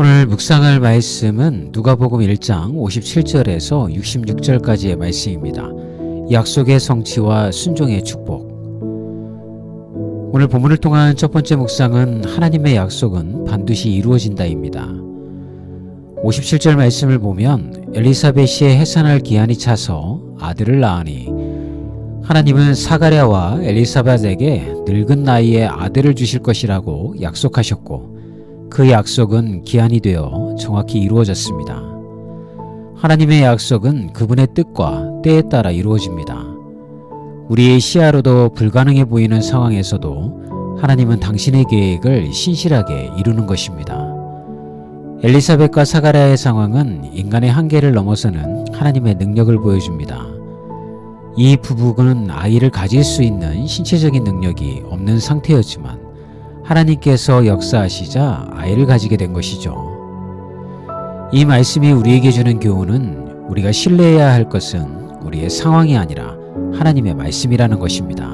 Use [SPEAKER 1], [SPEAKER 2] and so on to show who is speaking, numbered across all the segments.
[SPEAKER 1] 오늘 묵상할 말씀은 누가복음 1장 57절에서 66절까지의 말씀입니다. 약속의 성취와 순종의 축복. 오늘 본문을 통한 첫 번째 묵상은 하나님의 약속은 반드시 이루어진다입니다. 57절 말씀을 보면 엘리사벳이 해산할 기한이 차서 아들을 낳으니 하나님은 사가랴와 엘리사벳에게 늙은 나이에 아들을 주실 것이라고 약속하셨고 그 약속은 기한이 되어 정확히 이루어졌습니다. 하나님의 약속은 그분의 뜻과 때에 따라 이루어집니다. 우리의 시야로도 불가능해 보이는 상황에서도 하나님은 당신의 계획을 신실하게 이루는 것입니다. 엘리사벳과 사가랴의 상황은 인간의 한계를 넘어서는 하나님의 능력을 보여줍니다. 이 부부는 아이를 가질 수 있는 신체적인 능력이 없는 상태였지만 하나님께서 역사하시자 아이를 가지게 된 것이죠. 이 말씀이 우리에게 주는 교훈은 우리가 신뢰해야 할 것은 우리의 상황이 아니라 하나님의 말씀이라는 것입니다.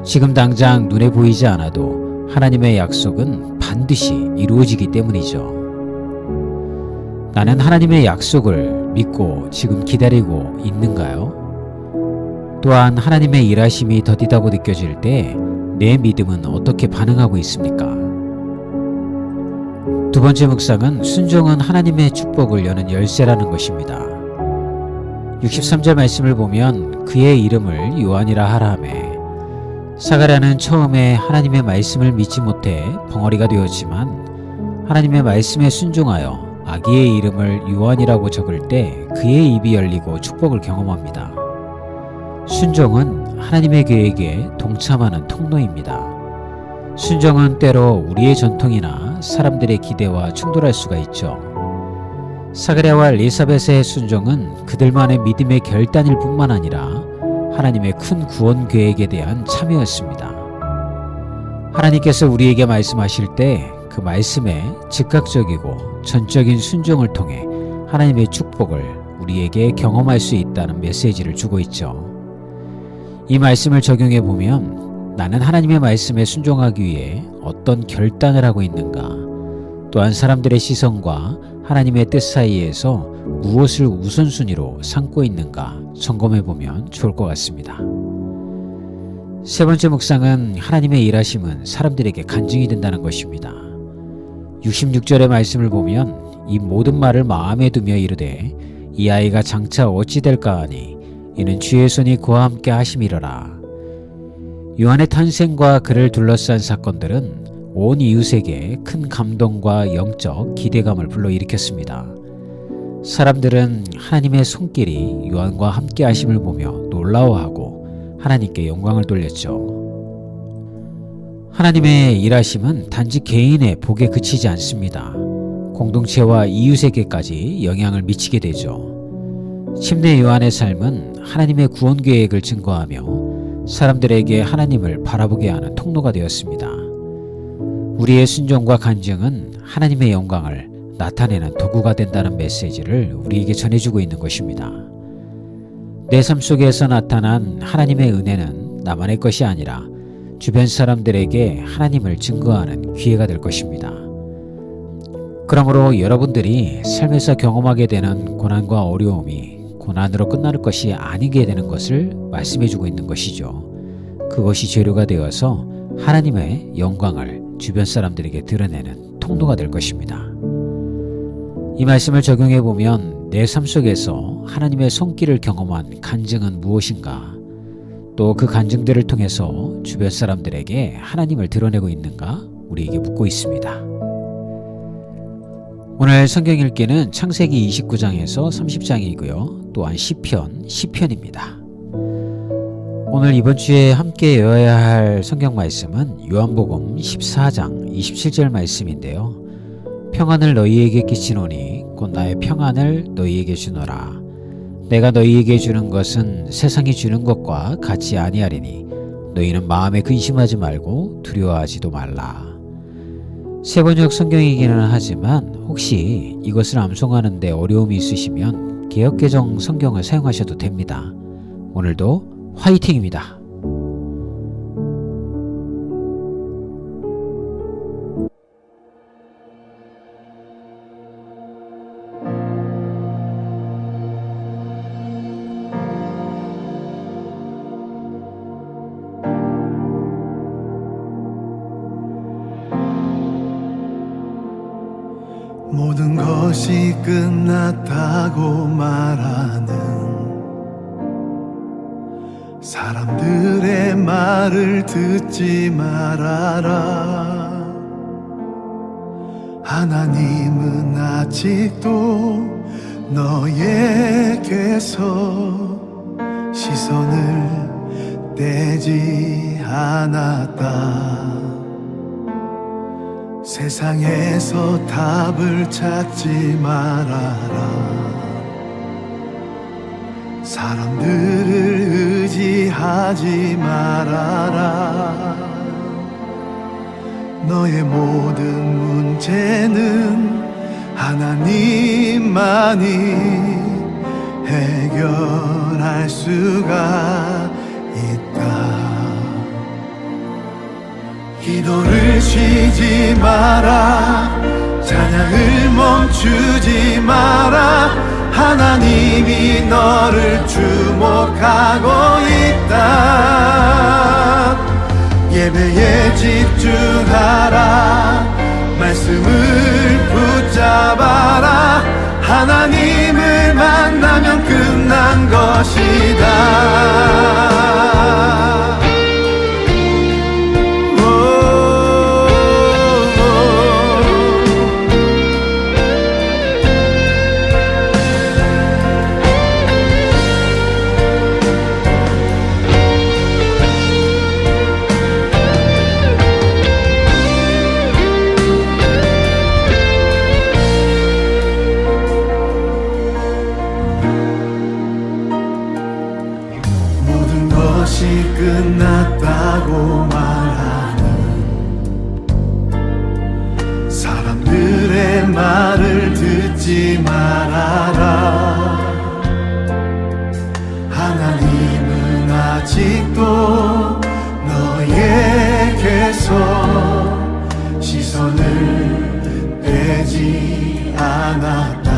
[SPEAKER 1] 지금 당장 눈에 보이지 않아도 하나님의 약속은 반드시 이루어지기 때문이죠. 나는 하나님의 약속을 믿고 지금 기다리고 있는가요? 또한 하나님의 일하심이 더디다고 느껴질 때 내 믿음은 어떻게 반응하고 있습니까? 두 번째 묵상은 순종은 하나님의 축복을 여는 열쇠라는 것입니다. 63절 말씀을 보면 그의 이름을 요한이라 하라 하매 사가랴는 처음에 하나님의 말씀을 믿지 못해 벙어리가 되었지만 하나님의 말씀에 순종하여 아기의 이름을 요한이라고 적을 때 그의 입이 열리고 축복을 경험합니다. 순종은 하나님의 계획에 동참하는 통로입니다. 순종은 때로 우리의 전통이나 사람들의 기대와 충돌할 수가 있죠. 사가랴와 엘리사벳의 순종은 그들만의 믿음의 결단일 뿐만 아니라 하나님의 큰 구원 계획에 대한 참여였습니다. 하나님께서 우리에게 말씀하실 때 그 말씀에 즉각적이고 전적인 순종을 통해 하나님의 축복을 우리에게 경험할 수 있다는 메시지를 주고 있죠. 이 말씀을 적용해 보면 나는 하나님의 말씀에 순종하기 위해 어떤 결단을 하고 있는가, 또한 사람들의 시선과 하나님의 뜻 사이에서 무엇을 우선순위로 삼고 있는가 점검해 보면 좋을 것 같습니다. 세 번째 묵상은 하나님의 일하심은 사람들에게 간증이 된다는 것입니다. 66절의 말씀을 보면 이 모든 말을 마음에 두며 이르되 이 아이가 장차 어찌 될까 하니 이는 주의 손이 그와 함께 하심이러라. 요한의 탄생과 그를 둘러싼 사건들은 온 이웃에게 큰 감동과 영적 기대감을 불러일으켰습니다. 사람들은 하나님의 손길이 요한과 함께 하심을 보며 놀라워하고 하나님께 영광을 돌렸죠. 하나님의 일하심은 단지 개인의 복에 그치지 않습니다. 공동체와 이웃에게까지 영향을 미치게 되죠. 침례 요한의 삶은 하나님의 구원 계획을 증거하며 사람들에게 하나님을 바라보게 하는 통로가 되었습니다. 우리의 순종과 간증은 하나님의 영광을 나타내는 도구가 된다는 메시지를 우리에게 전해주고 있는 것입니다. 내 삶 속에서 나타난 하나님의 은혜는 나만의 것이 아니라 주변 사람들에게 하나님을 증거하는 기회가 될 것입니다. 그러므로 여러분들이 삶에서 경험하게 되는 고난과 어려움이 고난으로 끝날 것이 아니게 되는 것을 말씀해주고 있는 것이죠. 그것이 재료가 되어서 하나님의 영광을 주변 사람들에게 드러내는 통로가 될 것입니다. 이 말씀을 적용해 보면 내 삶 속에서 하나님의 손길을 경험한 간증은 무엇인가? 또 그 간증들을 통해서 주변 사람들에게 하나님을 드러내고 있는가? 우리에게 묻고 있습니다. 오늘 성경 읽기는 창세기 29장에서 30장이고요. 또한 시편입니다. 오늘 이번 주에 함께 외워야 할 성경 말씀은 요한복음 14장 27절 말씀인데요. 평안을 너희에게 끼치노니 곧 나의 평안을 너희에게 주노라. 내가 너희에게 주는 것은 세상이 주는 것과 같이 아니하리니 너희는 마음에 근심하지 말고 두려워하지도 말라. 세 번역 성경이기는 하지만 혹시 이것을 암송하는 데 어려움이 있으시면 개역개정 성경을 사용하셔도 됩니다. 오늘도 화이팅입니다.
[SPEAKER 2] 모든 것이 끝났다고 말하는 사람들의 말을 듣지 말아라. 하나님은 아직도 너에게서 시선을 떼지 않았다. 세상에서 답을 찾지 말아라. 사람들을 의지하지 말아라. 너의 모든 문제는 하나님만이 해결할 수가 있다. 기도를 쉬지 마라. 찬양을 멈추지 마라. 하나님이 너를 주목하고 있다. 예배에 집중하라. 말씀을 붙잡아라. 하나님을 만나면 끝난 것이다. 끝났다고 말하는 사람들의 말을 듣지 말아라. 하나님은 아직도 너에게서 시선을 떼지 않았다.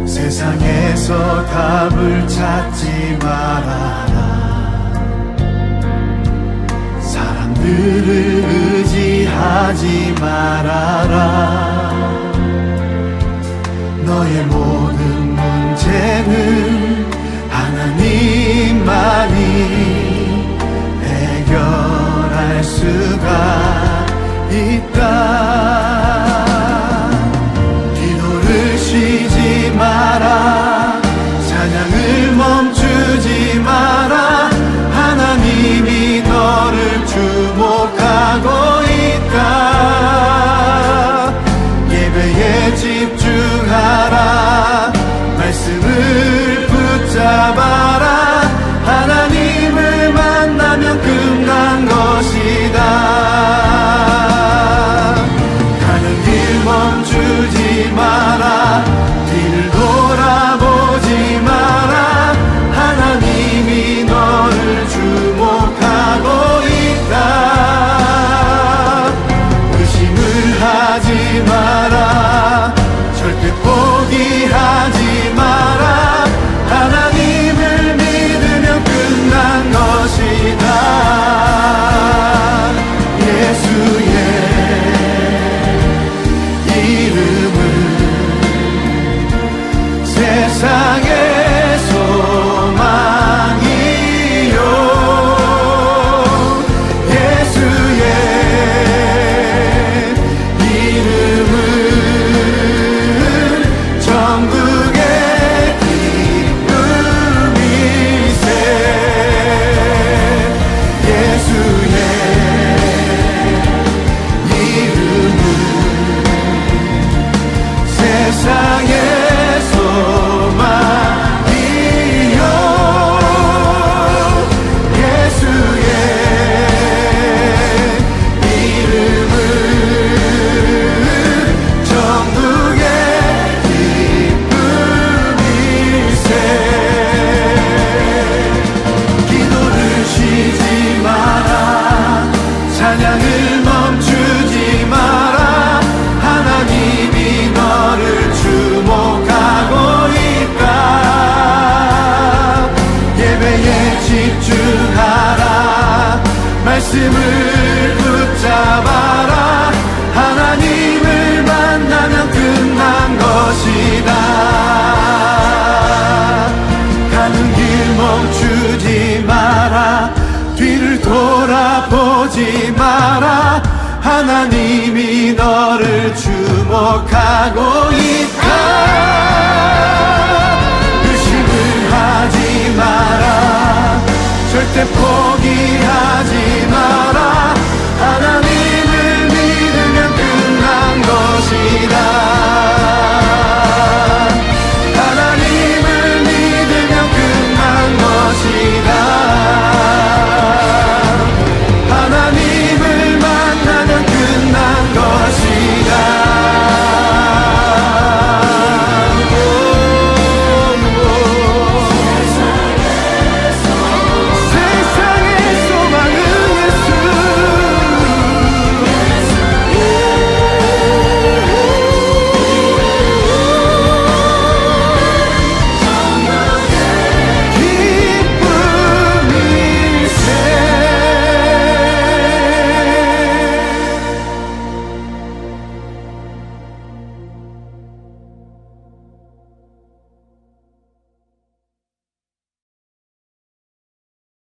[SPEAKER 2] 세상에서 답을 찾지 말아라. 사람들을 의지하지 말아라. 너의 모든 문제는 하나님만이 해결할 수가 있다. 기도를 쉬지 마라. 찬양을 멈추지 마라. 하나님이 너를 주목하고 있다. 축복하고